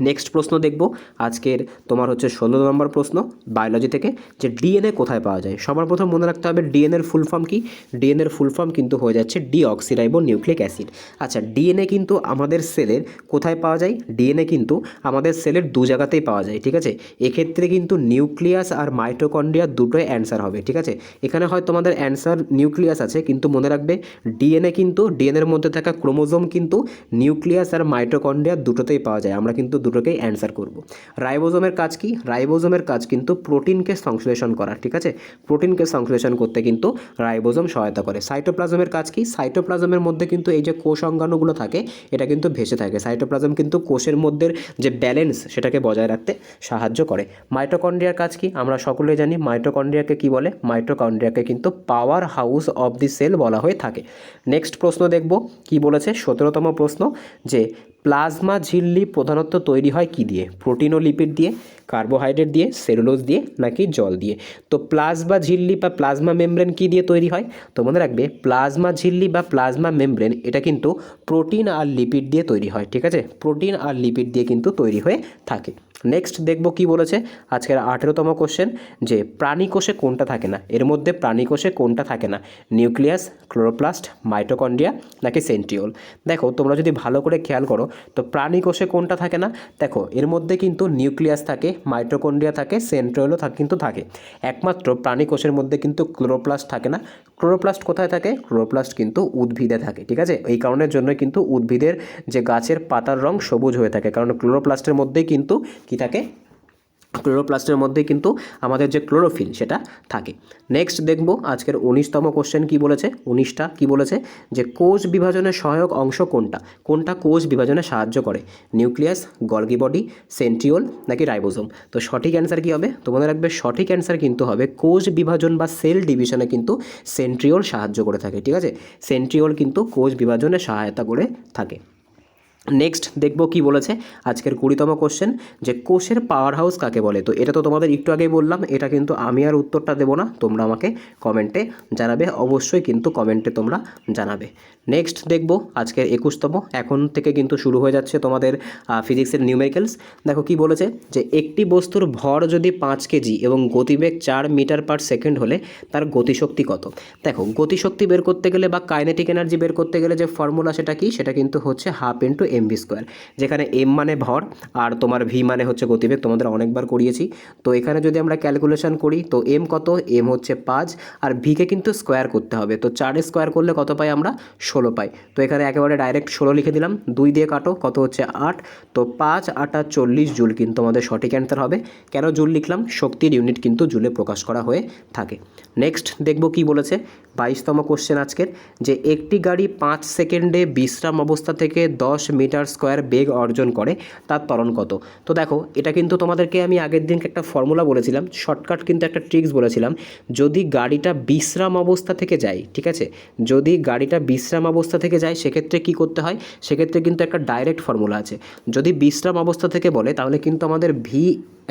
নেক্সট প্রশ্ন দেখব আজকের তোমার হচ্ছে 16 নম্বর প্রশ্ন বায়োলজি থেকে, যে ডিএনএ কোথায় পাওয়া যায়। সবার প্রথম মনে রাখতে হবে ডিএনএর ফুল ফর্ম কি। ডিএনএর ফুল ফর্ম কিন্তু হয়ে যাচ্ছে ডিঅক্সিরাইবো নিউক্লিক অ্যাসিড। আচ্ছা, ডিএনএ কিন্তু আমাদের সেলের কোথায় পাওয়া যায়? ডিএনএ কিন্তু আমাদের সেলের দু জায়গাতেই পাওয়া যায়, ঠিক আছে। এক্ষেত্রে কিন্তু নিউক্লিয়াস আর মাইটোকন্ড্রিয়া দুটোই অ্যান্সার হবে, ঠিক আছে। এখানে হয় তোমাদের অ্যান্সার নিউক্লিয়াস আছে, কিন্তু মনে রাখবে ডিএনএ কিন্তু ডিএনএর মধ্যে থাকা ক্রোমোজোম কিন্তু নিউক্লিয়াস আর মাইটোকন্ড্রিয়া দুটোতেই পাওয়া যায়, আমরা কিন্তু দুটোকেই অ্যান্সার করব। রাইবোজোমের কাজ কি? রাইবোজোমের কাজ কিন্তু প্রোটিনকে সংশ্লেষণ করা, ঠিক আছে। প্রোটিনকে সংশ্লেষণ করতে কিন্তু রাইবোজোম সহায়তা করে। সাইটোপ্লাজমের কাজ কি? সাইটোপ্লাজমের মধ্যে কিন্তু এই যে কোষ অঙ্গাণুগুলো থাকে এটা কিন্তু ভেসে থাকে। সাইটোপ্লাজম কিন্তু কোষের মধ্যে যে ব্যালেন্স সেটাকে বজায় রাখতে সাহায্য করে। মাইটোকন্ড্রিয়ার কাজ কি? আমরা সকলেই জানি মাইটোকন্ড্রিয়াকে কি বলে। মাইটোকন্ড্রিয়াকে কিন্তু power house of the cell বলা হয়ে থাকে। নেক্সট প্রশ্ন দেখব কি বলেছে, 17তম প্রশ্ন, যে প্লাজমা ঝিল্লি প্রধানত তৈরি হয় কি দিয়ে? প্রোটিন ও লিপিড দিয়ে, কার্বোহাইড্রেট দিয়ে, সেলুলোজ দিয়ে, নাকি জল দিয়ে? তো প্লাজমা ঝিল্লি বা প্লাজমা মেমব্রেন কি দিয়ে তৈরি হয়? তো মনে রাখবে প্লাজমা ঝিল্লি বা প্লাজমা মেমব্রেন এটা কিন্তু প্রোটিন আর লিপিড দিয়ে তৈরি হয়, ঠিক আছে। প্রোটিন আর লিপিড দিয়ে কিন্তু তৈরি হয়ে থাকে। নেক্সট দেখব কি বলেছে আজকের 18তম কোশ্চেন, যে প্রাণী কোষে কোনটা থাকে না। এর মধ্যে প্রাণী কোষে কোনটা থাকে না? নিউক্লিয়াস, ক্লোরোপ্লাস্ট, মাইটোকন্ড্রিয়া, নাকি সেন্ট্রিওল? দেখো তোমরা যদি ভালো করে খেয়াল করো তো প্রাণী কোষে কোনটা থাকে না। দেখো এর মধ্যে কিন্তু নিউক্লিয়াস থাকে, মাইটোকন্ড্রিয়া থাকে, সেন্ট্রিওলও কিন্তু থাকে। একমাত্র প্রাণী কোষের মধ্যে কিন্তু ক্লোরোপ্লাস্ট থাকে না। ক্লোরোপ্লাস্ট কোথায় থাকে? ক্লোরোপ্লাস্ট কিন্তু উদ্ভিদে থাকে, ঠিক আছে। এই কারণের জন্য কিন্তু উদ্ভিদের যে গাছের পাতার রং সবুজ হয়ে থাকে, কারণ ক্লোরোপ্লাস্টের মধ্যেই কিন্তু কি থাকে? ক্লোরোপ্লাস্টের মধ্যে কিন্তু আমাদের যে ক্লোরোফিল সেটা থাকে। নেক্সট দেখব আজকের 19তম কোশ্চেন কি বলেছে। 19টা কি বলেছে, যে কোষ বিভাজনের সহায়ক অংশ কোনটা? কোনটা কোষ বিভাজনে সাহায্য করে? নিউক্লিয়াস, গলগি বডি, সেন্ট্রিওল, নাকি রাইবোজোম? তো সঠিক অ্যান্সার কি হবে? তো মনে রাখবে সঠিক অ্যান্সার কিন্তু হবে কোষ বিভাজন বা সেল ডিভিশনে কিন্তু সেন্ট্রিওল সাহায্য করে থাকে, ঠিক আছে। সেন্ট্রিওল কিন্তু কোষ বিভাজনে সহায়তা করে থাকে। নেক্সট দেখব কি বলেছে আজকের 20তম কোশ্চেন, যে কোষের পাওয়ার হাউস কাকে বলে। তো এটা তো তোমাদের একটু আগেই বললাম, এটা কিন্তু আমি আর উত্তরটা দেবো না, তোমরা আমাকে কমেন্টে জানাবে, অবশ্যই কিন্তু কমেন্টে তোমরা জানাবে। নেক্সট দেখব আজকের 21তম, এখন থেকে কিন্তু শুরু হয়ে যাচ্ছে তোমাদের ফিজিক্সের নিউমেরিক্যালস। দেখো কি বলেছে, যে একটি বস্তুর ভর যদি 5 কেজি এবং গতিবেগ 4 মিটার পার সেকেন্ড হলে তার গতিশক্তি কত? দেখো গতিশক্তি বের করতে গেলে বা কাইনেটিক এনার্জি বের করতে গেলে যে ফর্মুলা সেটা কি? সেটা কিন্তু হচ্ছে হাফ ইন্টু mv স্কোয়ার, যেখানে m মানে ভর আর তোমার v মানে হচ্ছে গতিবেগ, তোমাদের অনেকবার করিয়েছি। তো এখানে যদি আমরা ক্যালকুলেশন করি তো m কত? m হচ্ছে 5, আর v কে কিন্তু স্কোয়ার করতে হবে। তো 4 স্কোয়ার করলে কত পাই আমরা? 16 পাই। তো এখানে একেবারে ডাইরেক্ট 16 লিখে দিলাম, 2 দিয়ে কাটো, কত হচ্ছে 8। তো 5 8 40 জুল কিন্তু আমাদের সঠিক অ্যান্সার হবে। কেন জুল লিখলাম? শক্তির ইউনিট কিন্তু জুলে প্রকাশ করা হয়ে থাকে। নেক্সট দেখব কি বলেছে 22তম কোশ্চেন আজকের, যে একটি গাড়ি 5 সেকেন্ডে বিশ্রাম অবস্থা থেকে 10 মিটার স্কোয়ার বেগ অর্জন করে, তার ত্বরণ কত? তো দেখো এটা কিন্তু তোমাদেরকে আমি আগের দিনকে একটা ফর্মুলা বলেছিলাম, শর্টকাট কিন্তু একটা ট্রিক্স বলেছিলাম। যদি গাড়িটা বিশ্রাম অবস্থা থেকে যায়, ঠিক আছে, যদি গাড়িটা বিশ্রাম অবস্থা থেকে যায় সেক্ষেত্রে কি করতে হয়? সেক্ষেত্রে কিন্তু একটা ডাইরেক্ট ফর্মুলা আছে। যদি বিশ্রাম অবস্থা থেকে বলে তাহলে কিন্তু আমাদের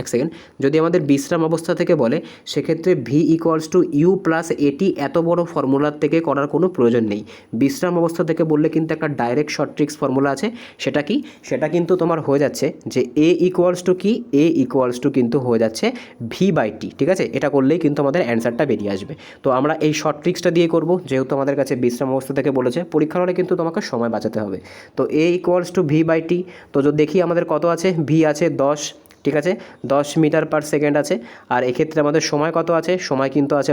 এক সেকেন্ড, যদি আমাদের বিশ্রাম অবস্থা থেকে বলে সেক্ষেত্রে V equals to U plus at, এত বড় ফর্মুলার থেকে করার কোনো প্রয়োজন নেই। বিশ্রাম অবস্থা থেকে বললে কিন্তু একটা ডাইরেক্ট শর্ট ট্রিক্স ফর্মুলা আছে, সেটা কি? সেটা কিন্তু তোমার হয়ে যাচ্ছে যে এ ইকুয়ালস টু কি? এ ইকুয়ালস টু কিন্তু হয়ে যাচ্ছে ভি বাই টি, ঠিক আছে। এটা করলেই কিন্তু আমাদের অ্যান্সারটা বেরিয়ে আসবে। তো আমরা এই শর্ট ট্রিক্সটা দিয়ে করব, যেহেতু আমাদের কাছে বিশ্রাম অবস্থা থেকে বলেছে, পরীক্ষার হলে কিন্তু তোমাকে সময় বাঁচাতে হবে। তো এ equals to V by T, তো যদি দেখি আমাদের কত আছে, ভি আছে 10, ঠিক আছে, 10 মিটার পার সেকেন্ড আছে। আর এক্ষেত্রে আমাদের সময় কত আছে? সময় কিন্তু আছে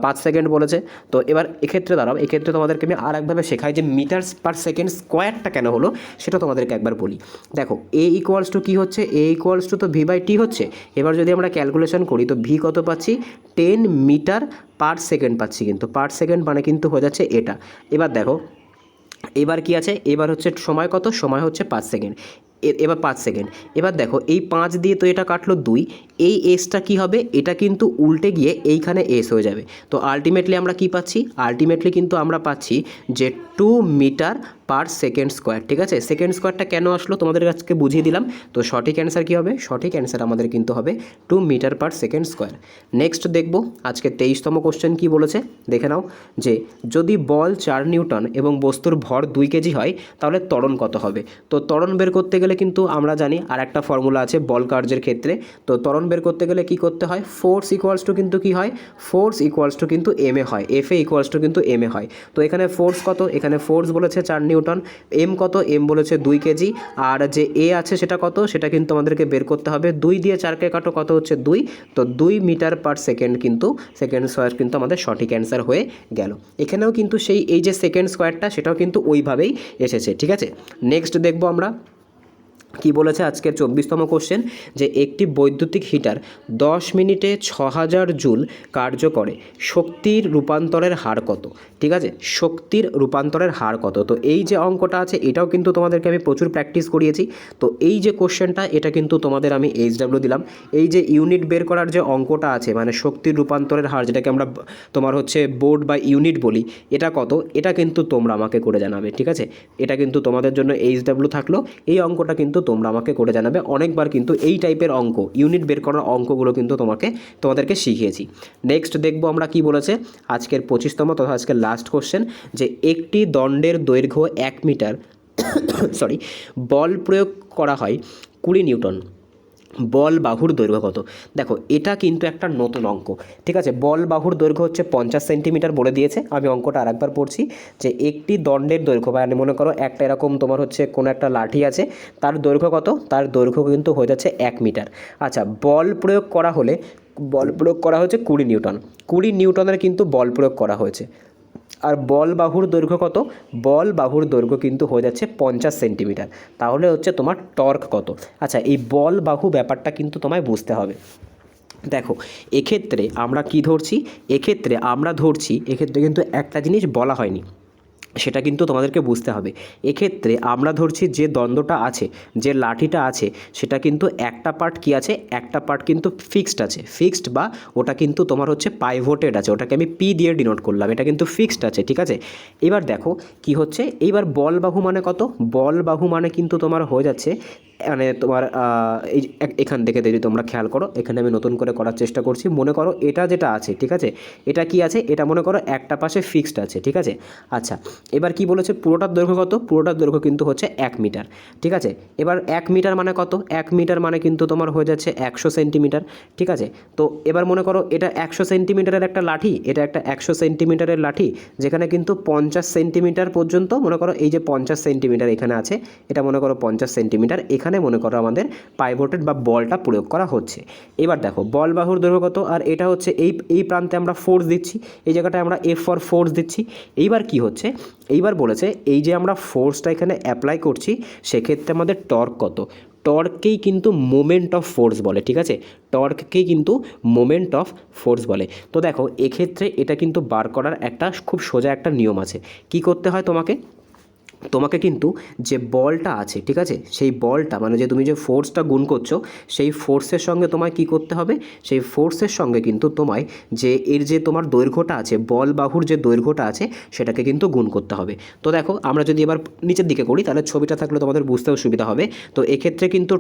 5 সেকেন্ড বলেছে। তো এবার এক্ষেত্রে দাঁড়াও, এক্ষেত্রে তোমাদেরকে আমি আর একভাবে শেখাই যে মিটার্স পার সেকেন্ড স্কোয়ারটা কেন হলো সেটা তোমাদেরকে একবার বলি। দেখো এ ইকুয়ালস টু কী হচ্ছে? এ ইকুয়ালস টু তো ভি বাই টি হচ্ছে। এবার যদি আমরা ক্যালকুলেশন করি তো ভি কত পাচ্ছি? 10 মিটার পার সেকেন্ড পাচ্ছি, কিন্তু পার সেকেন্ড মানে কিন্তু হয়ে যাচ্ছে এটা। এবার দেখো এবার কি আছে? এবার হচ্ছে সময় কত? সময় হচ্ছে 5 সেকেন্ড। এবার 5 সেকেন্ড। এবার দেখো এই 5 দিয়ে তো এটা কাটলো 2, এই এসটা কি হবে? এটা কিন্তু উল্টে গিয়ে এইখানে এস হয়ে যাবে। তো আলটিমেটলি আমরা কি পাচ্ছি? আলটিমেটলি কিন্তু আমরা পাচ্ছি যে 2 মিটার পার সেকেন্ড স্কোয়ার। ঠিক আছে, সেকেন্ড স্কোয়ারটা কেন আসলো তোমাদের কাছকে বুঝিয়ে দিলাম। তো সঠিক অ্যান্সার কী হবে? সঠিক অ্যান্সার আমাদের কিন্তু হবে 2 metre per second square. Next দেখব আজকে 23তম কোশ্চেন কী বলেছে, দেখে নাও যে যদি বল 4 নিউটন এবং বস্তুর ভর 2 কেজি হয় তাহলে ত্বরণ কত হবে। তো ত্বরণ বের করতে গেলে কিন্তু আমরা জানি আর একটা ফর্মুলা আছে বল কার্যের ক্ষেত্রে। তো ত্বরণ বের করতে গেলে কি করতে হয়, ফোর্স ইকুয়ালস টু কিন্তু কি হয়, ফোর্স ইকুয়ালস টু কিন্তু এম এ হয়, এফ এ ইকুয়ালস টু কিন্তু এম এ হয়। তো এখানে ফোর্স কত, এখানে ফোর্স বলেছে 4 নিউটন, এম কত, এম বলেছে 2 কেজি, আর যে এ আছে সেটা কত, সেটা কিন্তু আমাদেরকে বের করতে হবে। 2 দিয়ে 4কে কাটো, কত হচ্ছে 2, তো 2 মিটার পার সেকেন্ড কিন্তু সেকেন্ড স্কোয়ার কিন্তু আমাদের সঠিক অ্যান্সার হয়ে গেল। এখানেও কিন্তু সেই এই যে সেকেন্ড স্কোয়ারটা সেটাও কিন্তু ওইভাবেই এসেছে। ঠিক আছে, নেক্সট দেখব আমরা কি বলেছে আজকের 24তম কোশ্চেন, যে একটি বৈদ্যুতিক হিটার 10 মিনিটে 6000 জুল কার্য করে, শক্তির রূপান্তরের হার কত। ঠিক আছে, শক্তির রূপান্তরের হার কত। তো এই যে অঙ্কটা আছে এটাও কিন্তু তোমাদেরকে আমি প্রচুর প্র্যাকটিস করিয়েছি। তো এই যে কোশ্চেনটা এটা কিন্তু তোমাদের আমি এইচডাব্লিউ দিলাম। এই যে ইউনিট বের করার যে অঙ্কটা আছে মানে শক্তির রূপান্তরের হার, যেটাকে আমরা তোমার হচ্ছে বোর্ড বা ইউনিট বলি, এটা কত, এটা কিন্তু তোমরা আমাকে করে জানাবে। ঠিক আছে, এটা কিন্তু তোমাদের জন্য এইচডাব্লিউ থাকলো। এই অঙ্কটা কিন্তু তোমরা আমাকে করে জানাবে। অনেকবার কিন্তু এই টাইপের অঙ্ক, ইউনিট বের করার অঙ্কগুলো কিন্তু তোমাদেরকে শিখিয়েছি। নেক্সট দেখব আমরা কি বলেছে আজকের 25তম তথা আজকের লাস্ট কোশ্চেন, যে একটি দণ্ডের দৈর্ঘ্য 1 মিটার সরি বল প্রয়োগ করা হয় 20 নিউটন, বল বাহুর দৈর্ঘ্য কত। দেখো এটা কিন্তু একটা নতুন অঙ্ক। ঠিক আছে, বল বাহুর দৈর্ঘ্য হচ্ছে 50 সেন্টিমিটার বলে দিয়েছে। আমি অঙ্কটা আরেকবার পড়ছি, যে একটি দণ্ডের দৈর্ঘ্য মানে মনে করো একটা এরকম তোমার হচ্ছে কোনো একটা লাঠি আছে, তার দৈর্ঘ্য কত, তার দৈর্ঘ্য কিন্তু হয়ে যাচ্ছে 1 মিটার। আচ্ছা, বল প্রয়োগ করা হচ্ছে 20 নিউটন, 20 নিউটনের কিন্তু বল প্রয়োগ করা হয়েছে। আর বল বাহুর দৈর্ঘ্য কত, বল বাহুর দৈর্ঘ্য কিন্তু হয়ে যাচ্ছে 50 সেন্টিমিটার। তাহলে হচ্ছে তোমার টর্ক কত। আচ্ছা, এই বল বাহু ব্যাপারটা কিন্তু তোমায় বুঝতে হবে। দেখো এক্ষেত্রে আমরা কি ধরছি, এক্ষেত্রে কিন্তু একটা জিনিস বলা হয়নি, সেটা কিন্তু তোমাদেরকে বুঝতে হবে। এক্ষেত্রে আমরা ধরছি যে দ্বন্দ্বটা আছে, যে লাঠিটা আছে, সেটা কিন্তু একটা পার্ট কি আছে, একটা পার্ট কিন্তু ফিক্সড আছে, ফিক্সড বা ওটা কিন্তু তোমার হচ্ছে পাইভোটেড আছে, ওটাকে আমি পি দিয়ে ডিনোট করলাম, এটা কিন্তু ফিক্সড আছে। ঠিক আছে, এবার দেখো কি হচ্ছে, এইবার বল বাহু মানে কত, বল বাহু মানে কিন্তু তোমার হয়ে যাচ্ছে মানে তোমার এই এখান থেকে যদি তোমরা খেয়াল করো, এখানে আমি নতুন করে করার চেষ্টা করছি। মনে করো এটা যেটা আছে, ঠিক আছে, এটা কি আছে, এটা মনে করো একটা পাশে ফিক্সড আছে। ঠিক আছে, আচ্ছা এবার কি বলেছে, পুরোটার দৈর্ঘ্য কত, পুরোটার দৈর্ঘ্য কিন্তু হচ্ছে 1 মিটার। ঠিক আছে, এবার 1 মিটার মানে কত, 1 মিটার মানে কিন্তু তোমার হয়ে যাচ্ছে 100 সেন্টিমিটার। ঠিক আছে, তো এবার মনে করো এটা 100 সেন্টিমিটারের একটা লাঠি, এটা একটা 100 সেন্টিমিটারের লাঠি, যেখানে কিন্তু 50 সেন্টিমিটার পর্যন্ত মনে করো এই যে 50 সেন্টিমিটার এখানে আছে, এটা মনে করো 50 সেন্টিমিটার, এখানে মনে করো আমাদের পাইভোটেড বা বলটা প্রয়োগ করা হচ্ছে। এবার দেখো বল বাহুর দৈর্ঘ্য কত, আর এটা হচ্ছে এই প্রান্তে আমরা ফোর্স দিচ্ছি, এই জায়গাটায় আমরা এফ ফর ফোর্স দিচ্ছি। এইবার কি হচ্ছে, এইবার বলেছে এই যে আমরা ফোর্সটা এখানে অ্যাপ্লাই করছি, সেক্ষেত্রে আমাদের টর্ক কত। টর্ককেই কিন্তু মোমেন্ট অফ ফোর্স বলে। ঠিক আছে, টর্ককেই কিন্তু মোমেন্ট অফ ফোর্স বলে। তো দেখো এক্ষেত্রে এটা কিন্তু বার করার একটা খুব সোজা একটা নিয়ম আছে। কি করতে হয় তোমাকে কিন্তু যে বলটা আছে, ঠিক আছে, সেই বলটা মানে যে তুমি যে ফোর্সটা গুণ করছো, সেই ফোর্সের সঙ্গে তোমায় কি করতে হবে, সেই ফোর্সের সঙ্গে কিন্তু তোমায় যে এর যে তোমার দৈর্ঘ্যটা আছে, বল বাহুর যে দৈর্ঘ্যটা আছে, সেটাকে কিন্তু গুণ করতে হবে। তো দেখো আমরা যদি এবার নিচের দিকে করি তাহলে ছবিটা থাকলে তোমাদের বুঝতেও সুবিধা হবে। তো এক্ষেত্রে কিন্তু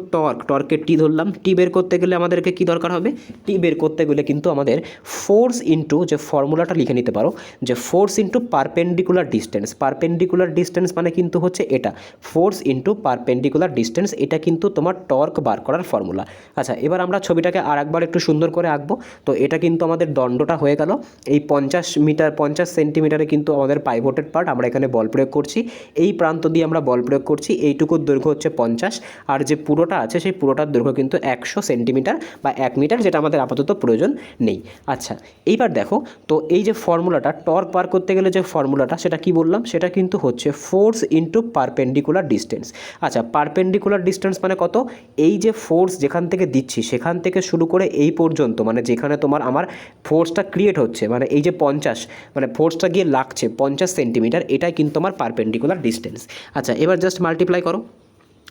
টর্কের টি ধরলাম, টি বের করতে গেলে আমাদেরকে কি দরকার হবে, টি বের করতে গেলে কিন্তু আমাদের ফোর্স ইন্টু যে ফর্মুলাটা লিখে নিতে পারো, যে force into perpendicular distance, perpendicular distance মানে কিন্তু হচ্ছে এটা ফোর্স ইন্টু পারপেন্ডিকুলার ডিস্টেন্স, এটা কিন্তু তোমার টর্ক বার করার ফর্মুলা। আচ্ছা এবার আমরা ছবিটাকে আর একবার একটু সুন্দর করে আঁকবো। তো এটা কিন্তু আমাদের দণ্ডটা হয়ে গেল, এই 50 সেন্টিমিটারে কিন্তু আমাদের পাইভোটেড পার্ট, আমরা এখানে বল প্রয়োগ করছি, এই প্রান্ত দিয়ে আমরা বল প্রয়োগ করছি, এইটুকুর দৈর্ঘ্য হচ্ছে 50, আর যে পুরোটা আছে সেই পুরোটার দৈর্ঘ্য কিন্তু 100 সেন্টিমিটার বা 1 মিটার, যেটা আমাদের আপাতত প্রয়োজন নেই। আচ্ছা এইবার দেখো, তো এই যে ফর্মুলাটা টর্ক বার করতে গেলে যে ফর্মুলাটা, সেটা কি বললাম, সেটা কিন্তু হচ্ছে ফোর্স ইন্টু পারপেন্ডিকুলার ডিস্টেন্স। আচ্ছা পারপেন্ডিকুলার ডিস্টেন্স মানে কত, এই যে ফোর্স যেখান থেকে দিচ্ছি সেখান থেকে শুরু করে এই পর্যন্ত, মানে যেখানে আমার ফোর্সটা ক্রিয়েট হচ্ছে, মানে এই যে 50, মানে ফোর্সটা গিয়ে লাগছে 50 সেন্টিমিটার, এটাই কিন্তু আমার পারপেন্ডিকুলার ডিস্টেন্স। আচ্ছা এবার জাস্ট মাল্টিপ্লাই করো,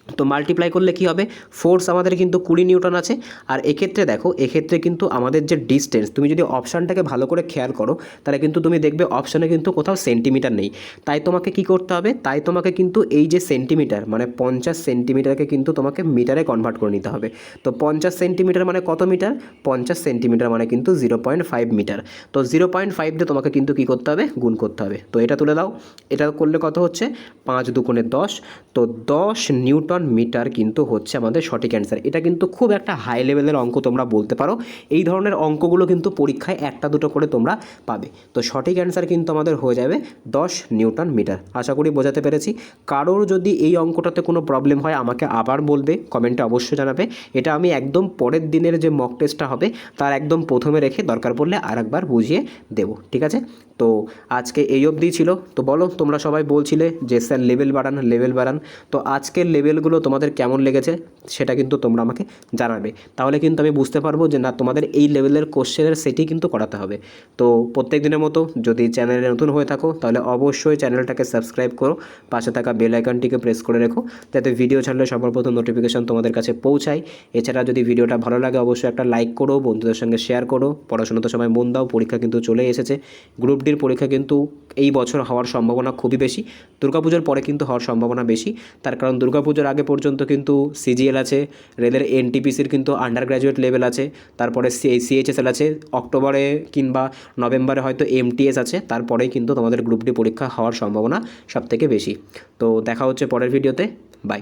তো মাল্টিপ্লাই করলে কি হবে, ফোর্স আমাদের কিন্তু 20 নিউটন আছে। আর এক্ষেত্রে দেখো, এক্ষেত্রে কিন্তু আমাদের যে ডিস্টেন্স, তুমি যদি অপশানটাকে ভালো করে খেয়াল করো তাহলে কিন্তু তুমি দেখবে অপশানে কিন্তু কোথাও সেন্টিমিটার নেই। তাই তোমাকে কি করতে হবে, তাই তোমাকে কিন্তু এই যে সেন্টিমিটার মানে 50 সেন্টিমিটারকে কিন্তু তোমাকে মিটারে কনভার্ট করে নিতে হবে। তো 50 সেন্টিমিটার মানে কত মিটার, 50 সেন্টিমিটার মানে কিন্তু 0.5 মিটার। তো 0.5 দিয়ে তোমাকে কিন্তু কী করতে হবে, গুণ করতে হবে। তো এটা তুলে দাও, এটা করলে কত হচ্ছে, 5 দুগুণে 10। তো 10 নিউটন মিটার কিন্তু হচ্ছে আমাদের সঠিক অ্যান্সার। এটা কিন্তু খুব একটা হাই লেভেলের অঙ্ক তোমরা বলতে পারো। এই ধরনের অঙ্কগুলো কিন্তু পরীক্ষায় একটা দুটো করে তোমরা পাবে। তো সঠিক অ্যান্সার কিন্তু আমাদের হয়ে যাবে 10 নিউটন মিটার। আশা করি বোঝাতে পেরেছি। কারোর যদি এই অঙ্কটাতে কোনো প্রবলেম হয় আমাকে আবার বলবে, কমেন্টে অবশ্যই জানাবে। এটা আমি একদম পরের দিনের যে মক টেস্টটা হবে তার একদম প্রথমে রেখে দরকার পড়লে আরেকবার বুঝিয়ে দেবো, ঠিক আছে। তো আজকে এই অবধিই ছিল। তো বলো, তোমরা সবাই বলছিলে যে স্যার লেভেল বাড়ান লেভেল বাড়ান। তো আজকের লেভেলগুলো তোমাদের কেমন লেগেছে সেটা কিন্তু তোমরা আমাকে জানাবে। তাহলে কিন্তু আমি বুঝতে পারবো যে না, তোমাদের এই লেভেলের কোশ্চেনের সেটই কিন্তু করাতে হবে। তো প্রত্যেক দিনের মতো যদি চ্যানেলে নতুন হয়ে থাকো তাহলে অবশ্যই চ্যানেলটাকে সাবস্ক্রাইব করো, পাশে থাকা বেল আইকনটিকে প্রেস করে রেখো যাতে ভিডিও ছাড়লে সবার প্রথম নোটিফিকেশন তোমাদের কাছে পৌঁছায়। এছাড়া যদি ভিডিওটা ভালো লাগে অবশ্যই একটা লাইক করো, বন্ধুদের সঙ্গে শেয়ার করো। পড়াশোনাতে সবাই মন দাও, পরীক্ষা কিন্তু চলে এসেছে। গ্রুপ ডির পরীক্ষা কিন্তু এই বছর হওয়ার সম্ভাবনা খুবই বেশি। দুর্গাপুজোর পরে কিন্তু হওয়ার সম্ভাবনা বেশি, তার কারণ দুর্গাপুজোর আগে পর্যন্ত কিন্তু সিজিএল আছে, রেলের এনটিপিসির কিন্তু আন্ডার গ্র্যাজুয়েট লেভেল আছে, তারপরে সিএইচএসএল আছে, অক্টোবরে কিংবা নভেম্বরে হয়তো এমটিএস আছে, তারপরেই কিন্তু তোমাদের গ্রুপ ডি পরীক্ষা হওয়ার সম্ভাবনা সবথেকে বেশি। তো দেখা হচ্ছে পরের ভিডিওতে, বাই।